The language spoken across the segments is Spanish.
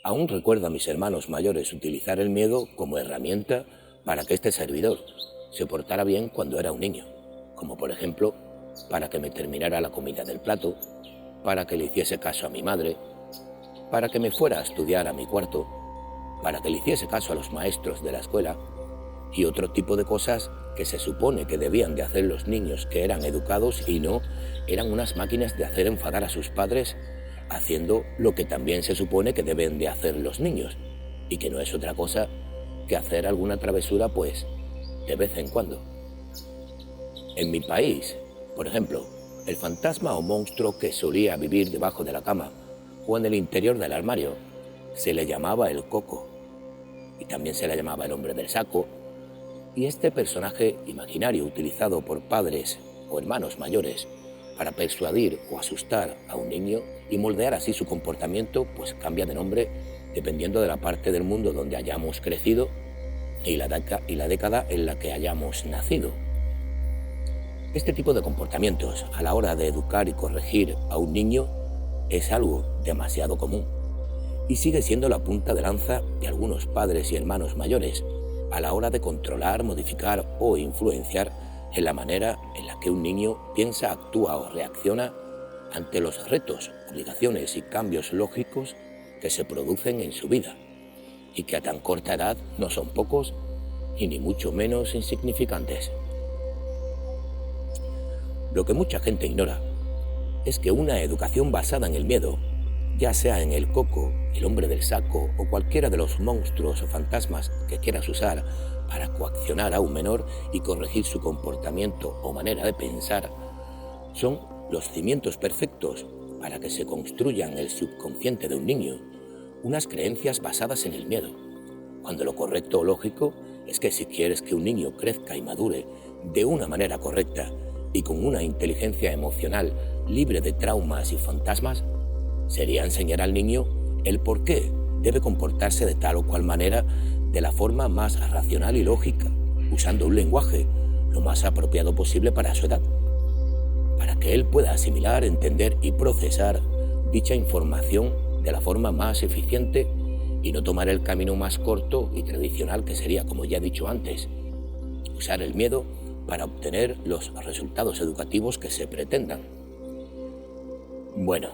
Aún recuerdo a mis hermanos mayores utilizar el miedo como herramienta para que este servidor se portara bien cuando era un niño, como por ejemplo para que me terminara la comida del plato, para que le hiciese caso a mi madre, para que me fuera a estudiar a mi cuarto, para que le hiciese caso a los maestros de la escuela y otro tipo de cosas que se supone que debían de hacer los niños que eran educados y no eran unas máquinas de hacer enfadar a sus padres haciendo lo que también se supone que deben de hacer los niños y que no es otra cosa que hacer alguna travesura pues de vez en cuando. En mi país, por ejemplo, el fantasma o monstruo que solía vivir debajo de la cama o en el interior del armario se le llamaba el coco y también se le llamaba el hombre del saco. Y este personaje imaginario utilizado por padres o hermanos mayores para persuadir o asustar a un niño y moldear así su comportamiento, pues cambia de nombre dependiendo de la parte del mundo donde hayamos crecido y la década en la que hayamos nacido. Este tipo de comportamientos a la hora de educar y corregir a un niño es algo demasiado común y sigue siendo la punta de lanza de algunos padres y hermanos mayores a la hora de controlar, modificar o influenciar en la manera en la que un niño piensa, actúa o reacciona ante los retos, obligaciones y cambios lógicos que se producen en su vida y que a tan corta edad no son pocos y ni mucho menos insignificantes. Lo que mucha gente ignora es que una educación basada en el miedo, ya sea en el coco, el hombre del saco o cualquiera de los monstruos o fantasmas que quieras usar para coaccionar a un menor y corregir su comportamiento o manera de pensar, son los cimientos perfectos para que se construyan en el subconsciente de un niño unas creencias basadas en el miedo, cuando lo correcto o lógico es que si quieres que un niño crezca y madure de una manera correcta y con una inteligencia emocional libre de traumas y fantasmas, sería enseñar al niño el por qué debe comportarse de tal o cual manera de la forma más racional y lógica, usando un lenguaje lo más apropiado posible para su edad, para que él pueda asimilar, entender y procesar dicha información de la forma más eficiente y no tomar el camino más corto y tradicional que sería, como ya he dicho antes, usar el miedo para obtener los resultados educativos que se pretendan. Bueno,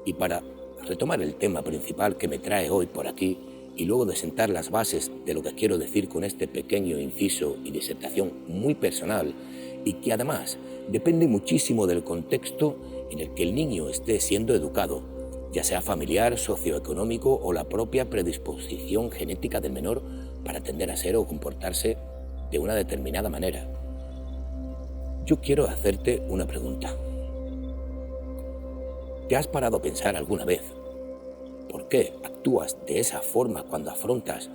y para retomar el tema principal que me trae hoy por aquí y luego de sentar las bases de lo que quiero decir con este pequeño inciso y disertación muy personal y que además depende muchísimo del contexto en el que el niño esté siendo educado, ya sea familiar, socioeconómico o la propia predisposición genética del menor para tender a ser o comportarse de una determinada manera. Yo quiero hacerte una pregunta. ¿Te has parado a pensar alguna vez por qué actúas de esa forma cuando afrontas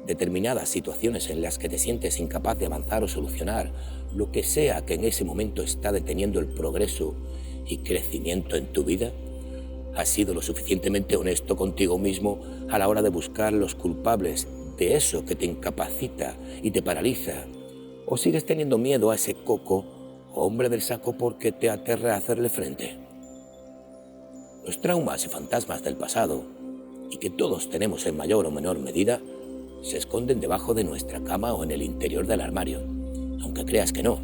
determinadas situaciones en las que te sientes incapaz de avanzar o solucionar lo que sea que en ese momento está deteniendo el progreso y crecimiento en tu vida? ¿Has sido lo suficientemente honesto contigo mismo a la hora de buscar los culpables de eso que te incapacita y te paraliza? ¿O sigues teniendo miedo a ese coco o hombre del saco porque te aterra hacerle frente? Los traumas y fantasmas del pasado, y que todos tenemos en mayor o menor medida, se esconden debajo de nuestra cama o en el interior del armario. Aunque creas que no,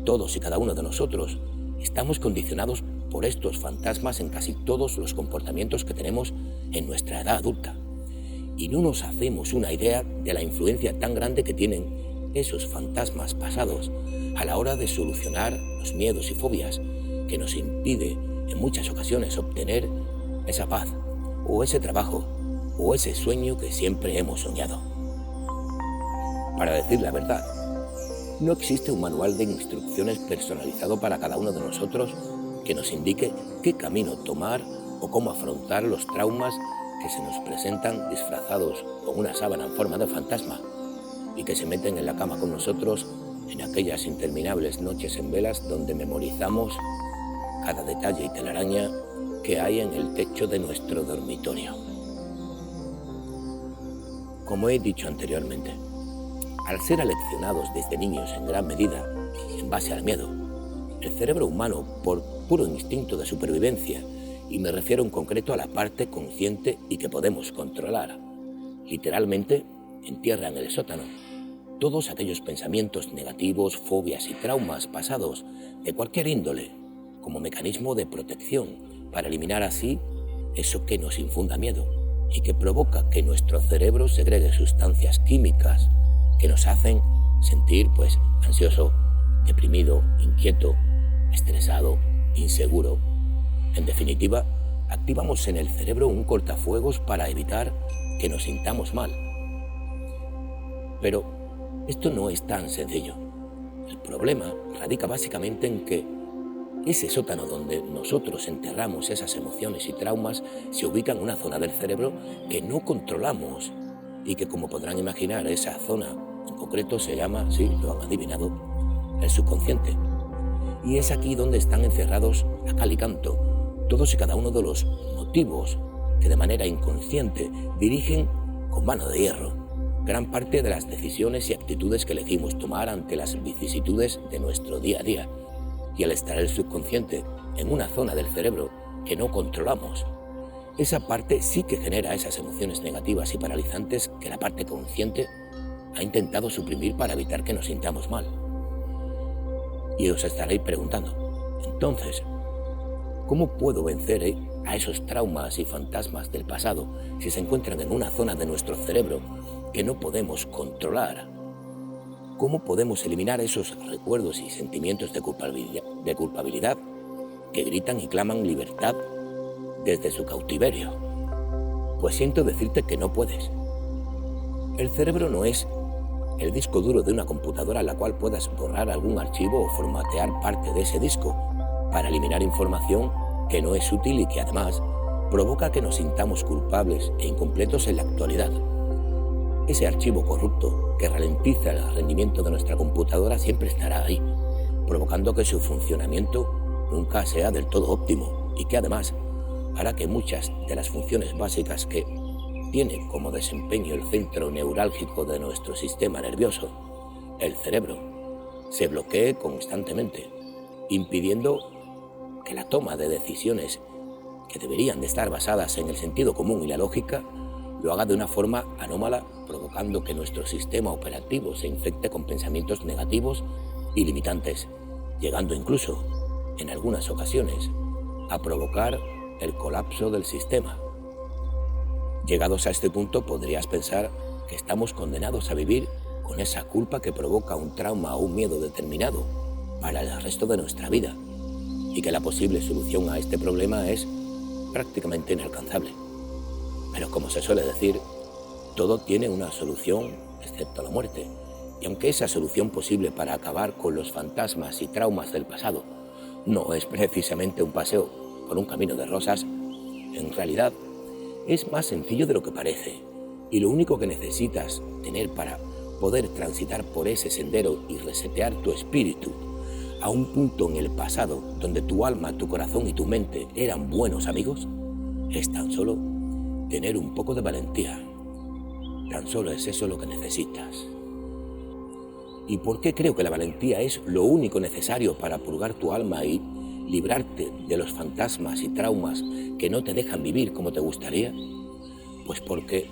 todos y cada uno de nosotros estamos condicionados por estos fantasmas en casi todos los comportamientos que tenemos en nuestra edad adulta. Y no nos hacemos una idea de la influencia tan grande que tienen esos fantasmas pasados a la hora de solucionar los miedos y fobias que nos impide en muchas ocasiones obtener esa paz o ese trabajo o ese sueño que siempre hemos soñado. Para decir la verdad, no existe un manual de instrucciones personalizado para cada uno de nosotros que nos indique qué camino tomar o cómo afrontar los traumas que se nos presentan disfrazados con una sábana en forma de fantasma y que se meten en la cama con nosotros en aquellas interminables noches en velas donde memorizamos cada detalle y telaraña que hay en el techo de nuestro dormitorio. Como he dicho anteriormente, al ser aleccionados desde niños en gran medida en base al miedo, el cerebro humano, por puro instinto de supervivencia y me refiero en concreto a la parte consciente y que podemos controlar. Literalmente, entierra en el sótano todos aquellos pensamientos negativos, fobias y traumas pasados de cualquier índole, como mecanismo de protección, para eliminar así eso que nos infunda miedo y que provoca que nuestro cerebro segregue sustancias químicas que nos hacen sentir ansioso, deprimido, inquieto, estresado, inseguro. En definitiva, activamos en el cerebro un cortafuegos para evitar que nos sintamos mal. Pero esto no es tan sencillo. El problema radica básicamente en que ese sótano donde nosotros enterramos esas emociones y traumas se ubica en una zona del cerebro que no controlamos y que, como podrán imaginar, esa zona en concreto se llama, sí, lo han adivinado, el subconsciente. Y es aquí donde están encerrados a cal y canto todos y cada uno de los motivos que de manera inconsciente dirigen con mano de hierro gran parte de las decisiones y actitudes que elegimos tomar ante las vicisitudes de nuestro día a día. Y al estar el subconsciente en una zona del cerebro que no controlamos, esa parte sí que genera esas emociones negativas y paralizantes que la parte consciente ha intentado suprimir para evitar que nos sintamos mal. Y os estaréis preguntando, entonces, ¿cómo puedo vencer a esos traumas y fantasmas del pasado si se encuentran en una zona de nuestro cerebro que no podemos controlar? ¿Cómo podemos eliminar esos recuerdos y sentimientos de culpabilidad que gritan y claman libertad desde su cautiverio? Pues siento decirte que no puedes. El cerebro no es el disco duro de una computadora en la cual puedas borrar algún archivo o formatear parte de ese disco para eliminar información que no es útil y que además provoca que nos sintamos culpables e incompletos en la actualidad. Ese archivo corrupto que ralentiza el rendimiento de nuestra computadora siempre estará ahí, provocando que su funcionamiento nunca sea del todo óptimo y que además hará que muchas de las funciones básicas que tiene como desempeño el centro neurálgico de nuestro sistema nervioso, el cerebro, se bloquee constantemente, impidiendo que la toma de decisiones que deberían de estar basadas en el sentido común y la lógica lo haga de una forma anómala, provocando que nuestro sistema operativo se infecte con pensamientos negativos y limitantes, llegando incluso, en algunas ocasiones, a provocar el colapso del sistema. Llegados a este punto, podrías pensar que estamos condenados a vivir con esa culpa que provoca un trauma o un miedo determinado para el resto de nuestra vida y que la posible solución a este problema es prácticamente inalcanzable. Pero como se suele decir, todo tiene una solución excepto la muerte. Y aunque esa solución posible para acabar con los fantasmas y traumas del pasado no es precisamente un paseo por un camino de rosas, en realidad es más sencillo de lo que parece. Y lo único que necesitas tener para poder transitar por ese sendero y resetear tu espíritu a un punto en el pasado donde tu alma, tu corazón y tu mente eran buenos amigos, es tan solo tener un poco de valentía. Tan solo es eso lo que necesitas. ¿Y por qué creo que la valentía es lo único necesario para purgar tu alma y librarte de los fantasmas y traumas que no te dejan vivir como te gustaría? Pues porque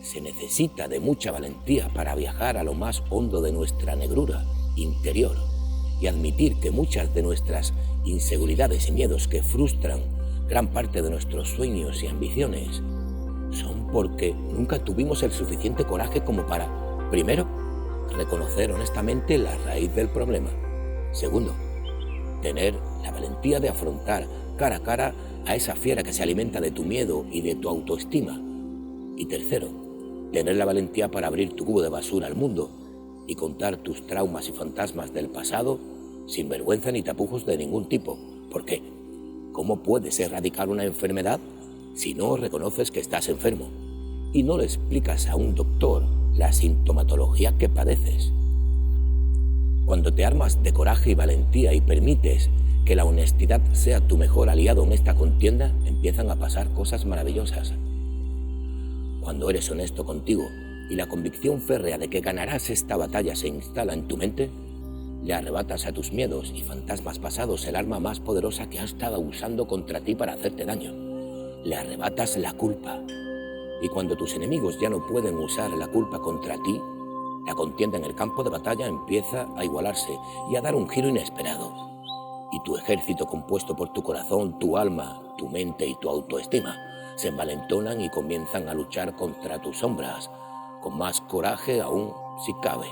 se necesita de mucha valentía para viajar a lo más hondo de nuestra negrura interior y admitir que muchas de nuestras inseguridades y miedos que frustran gran parte de nuestros sueños y ambiciones son porque nunca tuvimos el suficiente coraje como para, primero, reconocer honestamente la raíz del problema. Segundo, tener la valentía de afrontar cara a cara a esa fiera que se alimenta de tu miedo y de tu autoestima. Y tercero, tener la valentía para abrir tu cubo de basura al mundo y contar tus traumas y fantasmas del pasado sin vergüenza ni tapujos de ningún tipo. ¿Por qué? ¿Cómo puedes erradicar una enfermedad si no reconoces que estás enfermo y no le explicas a un doctor la sintomatología que padeces? Cuando te armas de coraje y valentía y permites que la honestidad sea tu mejor aliado en esta contienda, empiezan a pasar cosas maravillosas. Cuando eres honesto contigo y la convicción férrea de que ganarás esta batalla se instala en tu mente, Le arrebatas a tus miedos y fantasmas pasados el arma más poderosa que ha estado usando contra ti para hacerte daño. Le arrebatas la culpa. Y cuando tus enemigos ya no pueden usar la culpa contra ti, la contienda en el campo de batalla empieza a igualarse y a dar un giro inesperado. Y tu ejército, compuesto por tu corazón, tu alma, tu mente y tu autoestima, se envalentonan y comienzan a luchar contra tus sombras, con más coraje aún si cabe.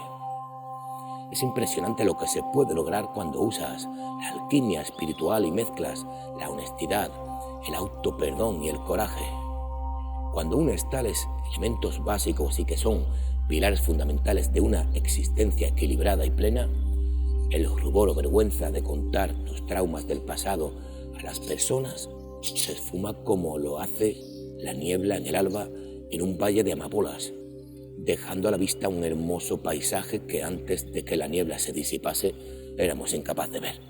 Es impresionante lo que se puede lograr cuando usas la alquimia espiritual y mezclas la honestidad, el autoperdón y el coraje. Cuando unes tales elementos básicos y que son pilares fundamentales de una existencia equilibrada y plena, el rubor o vergüenza de contar tus traumas del pasado a las personas se esfuma como lo hace la niebla en el alba en un valle de amapolas, dejando a la vista un hermoso paisaje que antes de que la niebla se disipase éramos incapaces de ver.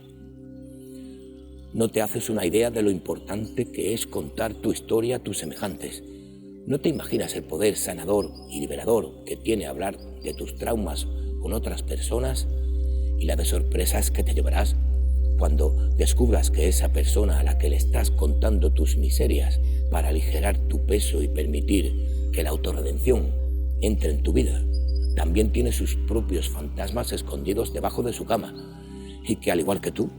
No te haces una idea de lo importante que es contar tu historia a tus semejantes. No te imaginas el poder sanador y liberador que tiene hablar de tus traumas con otras personas y la de sorpresas que te llevarás cuando descubras que esa persona a la que le estás contando tus miserias para aligerar tu peso y permitir que la autorredención entre en tu vida, también tiene sus propios fantasmas escondidos debajo de su cama y que, al igual que tú,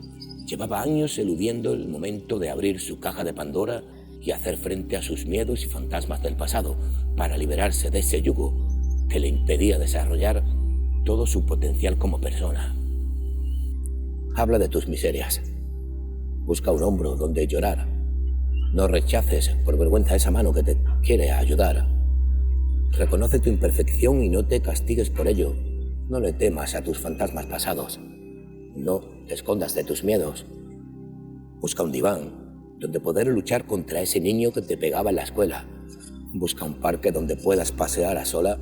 llevaba años eludiendo el momento de abrir su caja de Pandora y hacer frente a sus miedos y fantasmas del pasado para liberarse de ese yugo que le impedía desarrollar todo su potencial como persona. Habla de tus miserias. Busca un hombro donde llorar. No rechaces por vergüenza esa mano que te quiere ayudar. Reconoce tu imperfección y no te castigues por ello. No le temas a tus fantasmas pasados. No te escondas de tus miedos. Busca un diván donde poder luchar contra ese niño que te pegaba en la escuela. Busca un parque donde puedas pasear a sola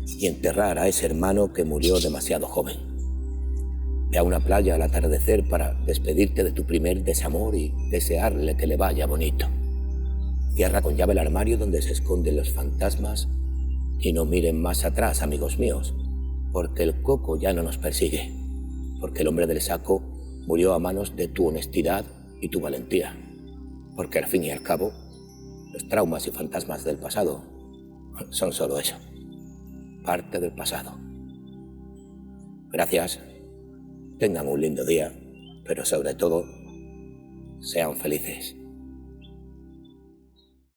y enterrar a ese hermano que murió demasiado joven. Ve a una playa al atardecer para despedirte de tu primer desamor y desearle que le vaya bonito. Cierra con llave el armario donde se esconden los fantasmas y no miren más atrás, amigos míos, porque el coco ya no nos persigue, porque el hombre del saco murió a manos de tu honestidad y tu valentía, porque al fin y al cabo, los traumas y fantasmas del pasado son solo eso, parte del pasado. Gracias, tengan un lindo día, pero sobre todo, sean felices.